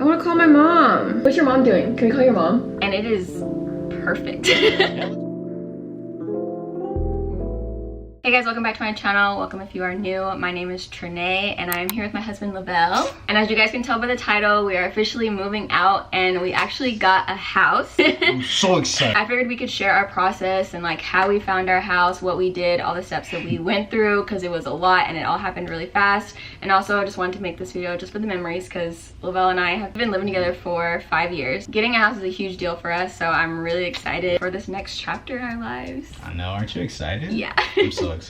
I want to call my mom. What's your mom doing? Can we call your mom? And it is perfect. Hey guys, welcome back to my channel. Welcome if you are new. My name is Trenee and I'm here with my husband Lavelle. And as you guys can tell by the title, we are officially moving out and we actually got a house. I'm so excited. I figured we could share our process and like how we found our house, what we did, all the steps that we went through, because it was a lot and it all happened really fast. And also I just wanted to make this video just for the memories, because Lavelle and I have been living together for 5 years. Getting a house is a huge deal for us, so I'm really excited for this next chapter in our lives. I know, aren't you excited? Yeah. I'm so excited.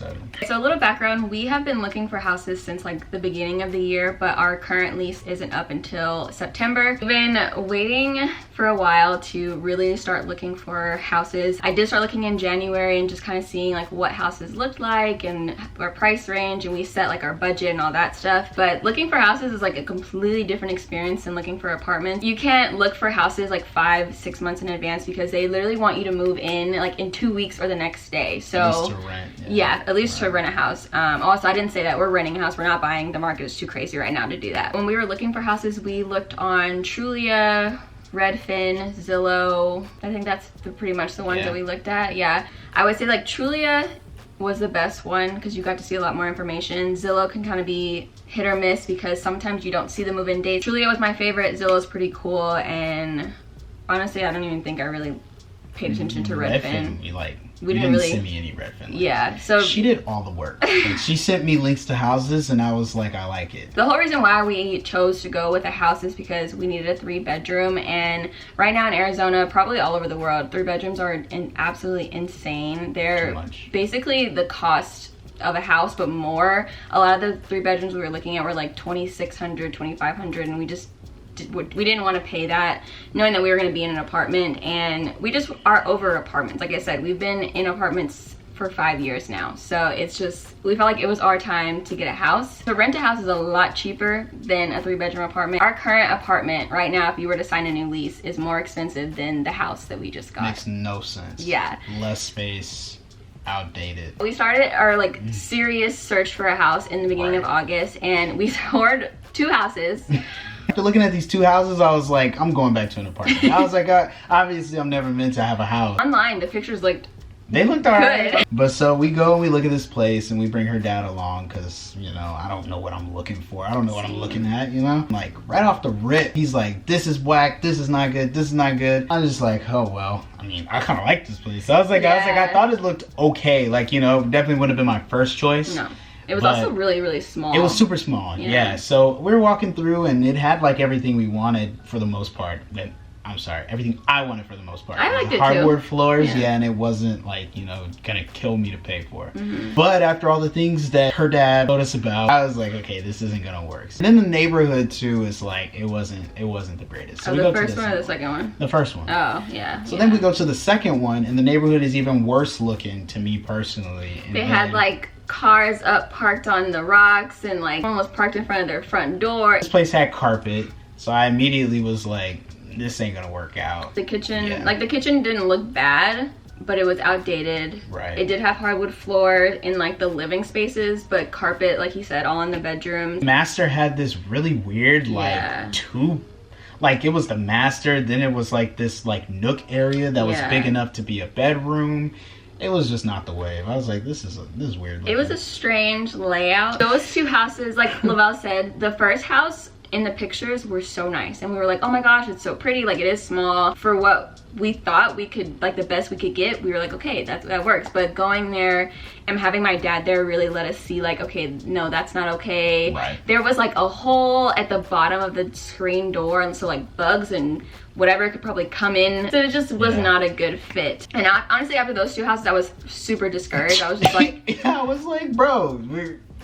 So a little background, we have been looking for houses since like the beginning of the year, but our current lease isn't up until September. We've been waiting for a while to really start looking for houses. I did start looking in January and just kind of seeing like what houses looked like and our price range, and we set like our budget and all that stuff. But looking for houses is like a completely different experience than looking for apartments. You can't look for houses like 5-6 months in advance because they literally want you to move in like in 2 weeks or the next day. So at least to rent. Yeah, at least to rent a house. Also, I didn't say that we're renting a house, we're not buying. The market is too crazy right now to do that. When we were looking for houses, we looked on Trulia, Redfin, Zillow. I think that's pretty much the ones that we looked at. Yeah, I would say like Trulia was the best one because you got to see a lot more information. Zillow can kind of be hit or miss because sometimes you don't see the move-in dates. Trulia was my favorite. Zillow's pretty cool, and honestly I don't even think I really paid attention to Redfin. We didn't really send me any Redfin links. Yeah, so she did all the work. Like, she sent me links to houses and I was like, I like it. The whole reason why we chose to go with a house is because we needed a 3-bedroom, and right now in Arizona, probably all over the world, 3 bedrooms are absolutely insane. They're basically the cost of a house but more. A lot of the 3 bedrooms we were looking at were like $2,600, $2,500, and we didn't want to pay that, knowing that we were going to be in an apartment, and we just are over apartments. Like I said, we've been in apartments for 5 years now, so it's just, we felt like it was our time to get a house. To rent a house is a lot cheaper than a 3-bedroom apartment. Our current apartment right now, if you were to sign a new lease, is more expensive than the house that we just got. Makes no sense. Yeah. Less space, outdated. We started our like serious search for a house in the beginning of August, and we scored 2 houses. After looking at these 2 houses, I was like, I'm going back to an apartment. I was like, obviously I'm never meant to have a house. Online, the pictures looked alright. But so we go and we look at this place and we bring her dad along because, you know, I don't know what I'm looking for. I don't know what I'm looking at, you know? Like, right off the rip, he's like, this is whack, this is not good, this is not good. I was just like, oh, well, I mean, I kind of like this place. So I was like, I thought it looked okay. Like, you know, definitely wouldn't have been my first choice. No. It was also really, really small. It was super small, yeah. So we were walking through and it had like everything we wanted for the most part. I'm sorry, everything I wanted for the most part. I liked it too. Hardwood floors, and it wasn't like, you know, gonna kill me to pay for. But after all the things that her dad told us about, I was like, okay, this isn't gonna work. And then the neighborhood too is like, it wasn't the greatest. So we the go first to one or the second one? The first one. Oh, yeah. So then we go to the second one, and the neighborhood is even worse looking to me personally. And they had like cars up parked on the rocks, and like one was parked in front of their front door. This place had carpet, so I immediately was like, this ain't gonna work out. The kitchen, like the kitchen didn't look bad, but it was outdated. Right. It did have hardwood floor in like the living spaces, but carpet, like he said, all in the bedrooms. Master had this really weird like it was the master, then it was like this like nook area that was big enough to be a bedroom. It was just not the wave. I was like, this is weird looking. It was a strange layout. Those 2 houses, like Lavelle said, the first house in the pictures were so nice, and we were like, oh my gosh, it's so pretty. Like, it is small for what we thought we could, like the best we could get. We were like, okay, that works. But going there and having my dad there really let us see like, okay, no, that's not okay. Right. There was like a hole at the bottom of the screen door, and so like bugs and whatever could probably come in, so it just was not a good fit. And honestly, after those 2 houses, I was super discouraged. I was just like I was like, bro,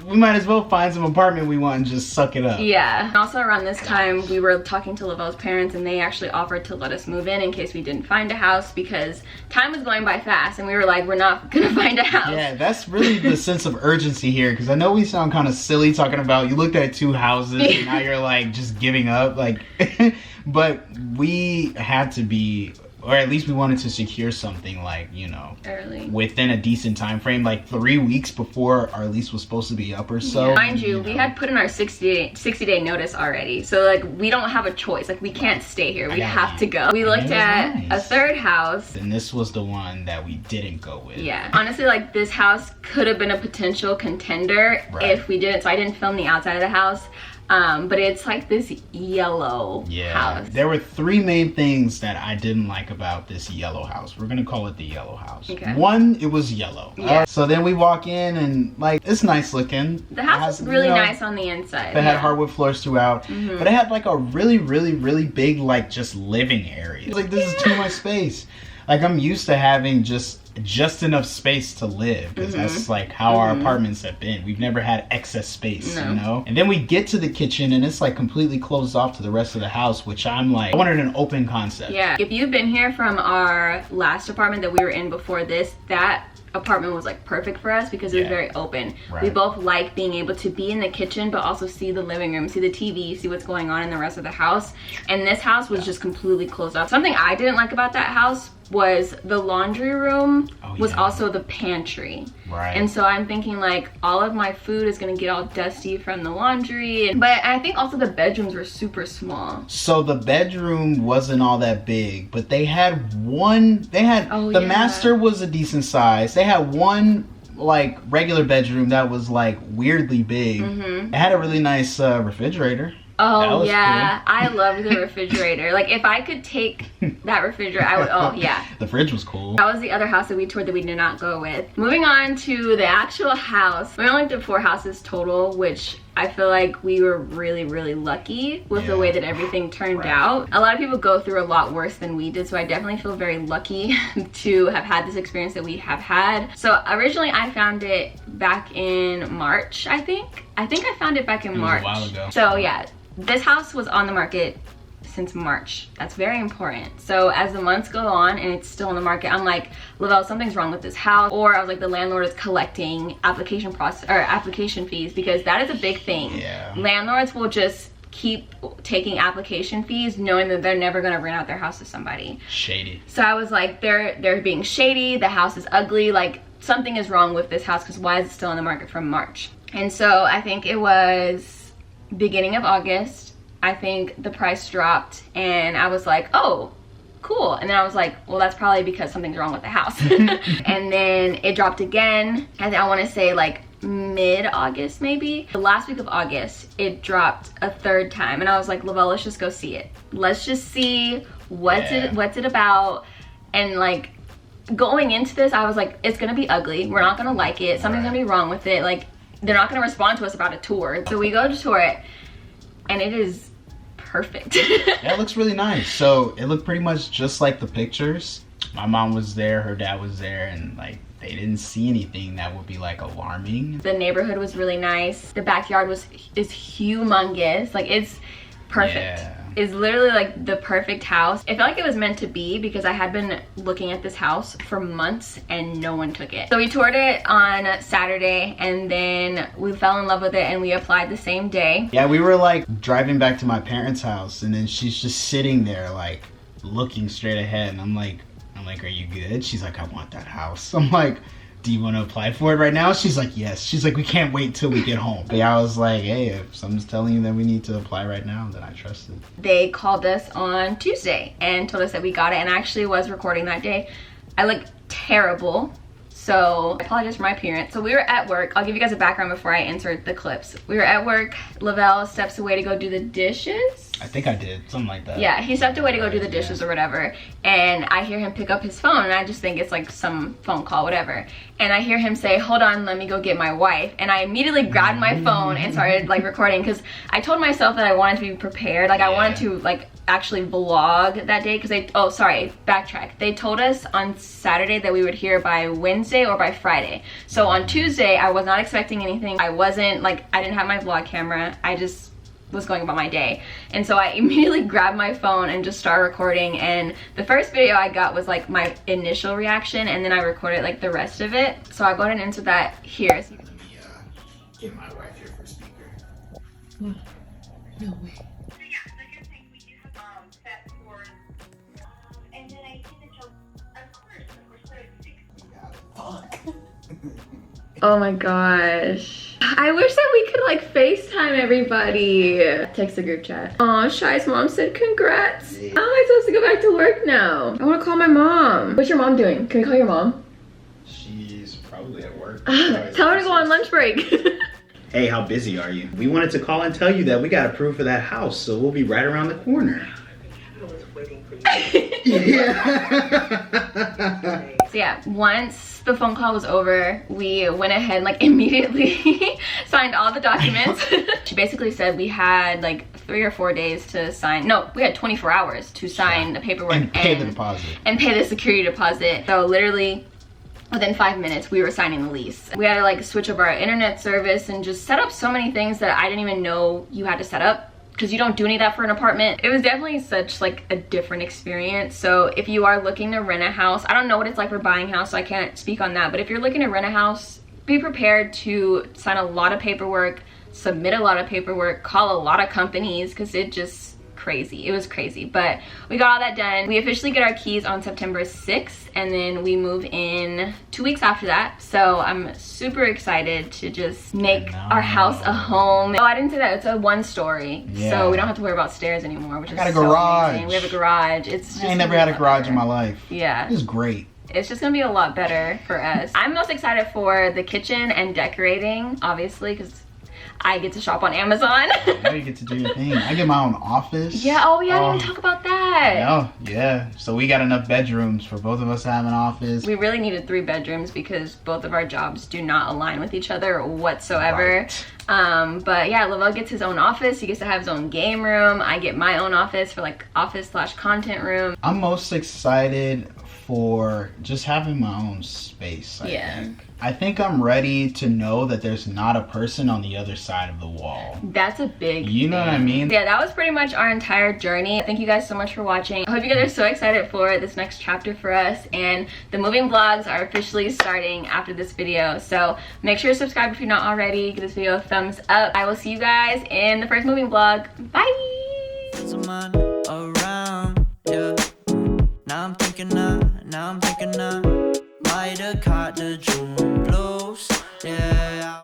we might as well find some apartment we want and just suck it up. Yeah. And also around this time, we were talking to Lavelle's parents, and they actually offered to let us move in case we didn't find a house, because time was going by fast, and we were like, we're not gonna find a house. Yeah, that's really the sense of urgency here, because I know we sound kind of silly talking about you looked at 2 houses and now you're like just giving up, like but we had to be or at least we wanted to secure something like, you know, early, within a decent time frame, like 3 weeks before our lease was supposed to be up or so. Yeah. Mind you, we had put in our 60-day notice already, so like we don't have a choice. Like we can't stay here. We have to go. We looked at a third house, and this was the one that we didn't go with. Yeah, honestly, like this house could have been a potential contender if we didn't. So I didn't film the outside of the house. But it's like this yellow house. There were 3 main things that I didn't like about this yellow house. We're gonna call it the yellow house. Okay. 1, it was yellow. Yeah. So then we walk in and like, it's nice looking. The house is really nice on the inside. It had hardwood floors throughout, but it had like a really, really, really big like just living area. It's like, this is too much space. Like I'm used to having just enough space to live, because that's like how our apartments have been. We've never had excess space, you know? And then we get to the kitchen and it's like completely closed off to the rest of the house, which I'm like, I wanted an open concept. Yeah, if you've been here from our last apartment that we were in before this, that apartment was like perfect for us because it was very open. We both like being able to be in the kitchen but also see the living room, see the TV, see what's going on in the rest of the house. And this house was just completely closed off. Something I didn't like about that house was the laundry room was also the pantry. And so I'm thinking like all of my food is gonna get all dusty from the laundry. But I think also the bedrooms were super small. So the bedroom wasn't all that big, but they had one, the master was a decent size. They had one like regular bedroom that was like weirdly big. It had a really nice refrigerator. Oh yeah, cool. I loved the refrigerator. Like if I could take that refrigerator, I would. Oh yeah. The fridge was cool. That was the other house that we toured that we did not go with. Moving on to the actual house. We only did 4 houses total, which I feel like we were really, really lucky with the way that everything turned out. A lot of people go through a lot worse than we did, so I definitely feel very lucky to have had this experience that we have had. So originally I found it back in March, I think. I found it back in March. It was a while ago. So yeah. This house was on the market since March. That's very important. So as the months go on and it's still on the market, I'm like, Lavelle, something's wrong with this house. Or I was like, the landlord is collecting application fees, because that is a big thing. Yeah. Landlords will just keep taking application fees knowing that they're never going to rent out their house to somebody. Shady. So I was like, they're being shady. The house is ugly. Like something is wrong with this house, because why is it still on the market from March? And so I think it was beginning of August, I think the price dropped and I was like, oh, cool. And then I was like, well, that's probably because something's wrong with the house. And then it dropped again. And I want to say like mid-August maybe. The last week of August, it dropped a 3rd time. And I was like, Lavelle, let's just go see it. Let's just see what's it about. And like going into this, I was like, it's going to be ugly. We're not going to like it. Something's going to be wrong with it. Like, they're not going to respond to us about a tour. So we go to tour it and it is perfect. Yeah, it looks really nice. So it looked pretty much just like the pictures. My mom was there, her dad was there, and like they didn't see anything that would be like alarming. The neighborhood was really nice. The backyard is humongous. Like it's perfect. Yeah. It's literally like the perfect house. I feel like it was meant to be, because I had been looking at this house for months and no one took it. So we toured it on Saturday and then we fell in love with it and we applied the same day. Yeah, we were like driving back to my parents' house and then she's just sitting there like looking straight ahead and I'm like, are you good? She's like, I want that house. I'm like, do you want to apply for it right now? She's like, yes. She's like, we can't wait till we get home. But yeah, I was like, hey, if someone's telling you that we need to apply right now, then I trust it. They called us on Tuesday and told us that we got it, and I actually was recording that day. I look terrible, so I apologize for my appearance. So we were at work. I'll give you guys a background before I insert the clips. We were at work. Lavelle steps away to go do the dishes. I think I did, something like that. Yeah, he stepped away to go do the dishes or whatever, and I hear him pick up his phone, and I just think it's like some phone call, whatever. And I hear him say, hold on, let me go get my wife. And I immediately grabbed my phone and started like recording, because I told myself that I wanted to be prepared. Like I wanted to like actually vlog that day, because backtrack. They told us on Saturday that we would hear by Wednesday or by Friday. So on Tuesday, I was not expecting anything. I didn't have my vlog camera. I just was going about my day, and so I immediately grabbed my phone and just started recording. And the first video I got was like my initial reaction, and then I recorded like the rest of it. So I'll go ahead and insert that here. Let me get my wife here for speaker. No way. So yeah, like I was saying, we do have set for, and then I think Oh my gosh. I wish that we could like FaceTime everybody. Text the group chat. Aw, Shy's mom said congrats. Yeah. How am I supposed to go back to work now? I wanna call my mom. What's your mom doing? Can we call your mom? She's probably at work. Tell her to go on lunch break. Hey, how busy are you? We wanted to call and tell you that we got approved for that house, so we'll be right around the corner. I was waiting for you. Yeah. So yeah, once the phone call was over, we went ahead and like immediately signed all the documents. She basically said we had like 3 or 4 days to sign. No, we had 24 hours to sign the paperwork And pay the deposit. And pay the security deposit. So literally within 5 minutes we were signing the lease. We had to like switch over our internet service and just set up so many things that I didn't even know you had to set up, because you don't do any of that for an apartment. It was definitely such like a different experience. So if you are looking to rent a house, I don't know what it's like for buying a house, so I can't speak on that, but if you're looking to rent a house, be prepared to sign a lot of paperwork, submit a lot of paperwork, call a lot of companies, because it just crazy. It was crazy, but we got all that done. We officially get our keys on September 6th, and then we move in 2 weeks after that. So I'm super excited to just make our house a home. Oh, I didn't say that. It's a 1-story, so we don't have to worry about stairs anymore, which is got a so garage. amazing. We have a garage. It's just I ain't never had a garage in my life. Yeah. It's great. It's just gonna be a lot better for us. I'm most excited for the kitchen and decorating, obviously, because I get to shop on Amazon. Now you get to do your thing. I get my own office. Yeah, oh yeah, I didn't even talk about that. No, yeah. So we got enough bedrooms for both of us to have an office. We really needed 3 bedrooms because both of our jobs do not align with each other whatsoever. Right. But yeah, Lavelle gets his own office. He gets to have his own game room. I get my own office for like office/content room. I'm most excited for just having my own space, I think I'm ready to know that there's not a person on the other side of the wall. That's a big You know what I mean? Yeah, that was pretty much our entire journey. Thank you guys so much for watching. I hope you guys are so excited for this next chapter for us, and the moving vlogs are officially starting after this video. So make sure to subscribe if you're not already. Give this video a thumbs up. I will see you guys in the first moving vlog. Bye! Someone around, yeah. Now I'm thinking might have caught the June blues, yeah.